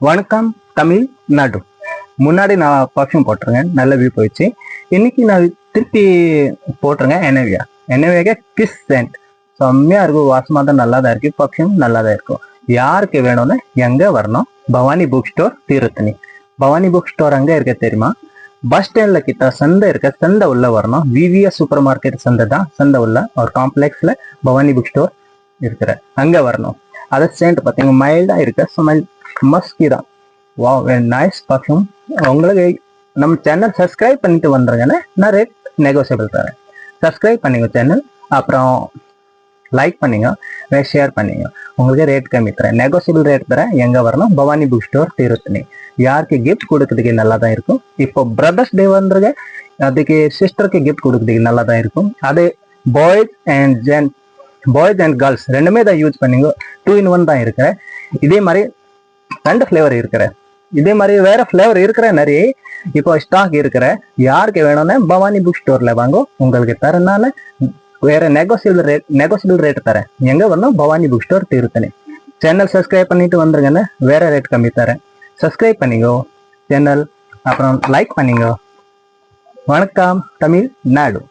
வணக்கம் தமிழ்நாடு. முன்னாடி நான் பர்ஃப்யூம் போட்டிருக்கேன், நல்ல வியூ போயிடுச்சு. இன்னைக்கு நான் திருப்பி போட்டிருக்கேன் என்னவியாக கிஸ் சென்ட். செம்மையா இருக்கும், வாசமாக தான் நல்லா தான் இருக்கு, பர்ஃப்யூம் நல்லா தான் இருக்கும். யாருக்கு வேணும்னு எங்க வரணும்? Bhavani book store Tiruttani. Bhavani book store அங்கே இருக்க தெரியுமா? பஸ் ஸ்டாண்ட்ல கிட்ட சந்தை இருக்க, சந்தை உள்ள வரணும். விவிஎஸ் சூப்பர் மார்க்கெட் சந்தை தான், சந்தை உள்ள ஒரு காம்ப்ளெக்ஸ்ல பவானி புக் ஸ்டோர் இருக்கிற அங்க வரணும். அதை சென்ட் பார்த்தீங்க மைல்டா இருக்க, ஸ்மெல் மஸ்கி தான். வா நைஸ் பர்ஃப்யூம். உங்களுக்கு நம்ம சேனல் சப்ஸ்கிரைப் பண்ணிட்டு வந்துருங்கன்னு நான் ரேட் நெகோசியபிள் தரேன். சப்ஸ்கிரைப் பண்ணிங்க சேனல், அப்புறம் லைக் பண்ணிங்க, ஷேர் பண்ணிங்க. உங்களுக்கு ரேட் கம்மி தரேன், நெகோசியபிள் ரேட் தரேன். எங்க வரணும்? Bhavani book store Tiruttani. யாருக்கு கிஃப்ட் கொடுக்கறதுக்கு நல்லா தான் இருக்கும். இப்போ பிரதர்ஸ் டே வந்துருங்க, அதுக்கு சிஸ்டருக்கு கிஃப்ட் கொடுக்கறதுக்கு நல்லா தான் இருக்கும். அது பாய்ஸ் அண்ட் கேர்ள்ஸ் ரெண்டுமே தான் யூஸ் பண்ணிங்க. 2 in 1 தான் இருக்கிற. இதே மாதிரி 2 ஃப்ளேவர் இருக்கிற, இதே மாதிரி வேற ஃப்ளேவர் இருக்கிற நிறைய இப்போ ஸ்டாக் இருக்கிற. யாருக்கு வேணும்னா பவானி புக் ஸ்டோர்ல வாங்க, உங்களுக்கு தரனால வேற நெகோசியபிள் ரேட் தரேன். எங்க வரணும்? Bhavani book store Tiruttani. Channel subscribe பண்ணிட்டு வந்துருங்கன்னு வேற ரேட் கம்மி தரேன். சப்ஸ்கிரைப் பண்ணிங்கோ சேனல், அப்புறம் லைக் பண்ணிங்கோ. வணக்கம் தமிழ்நாடு.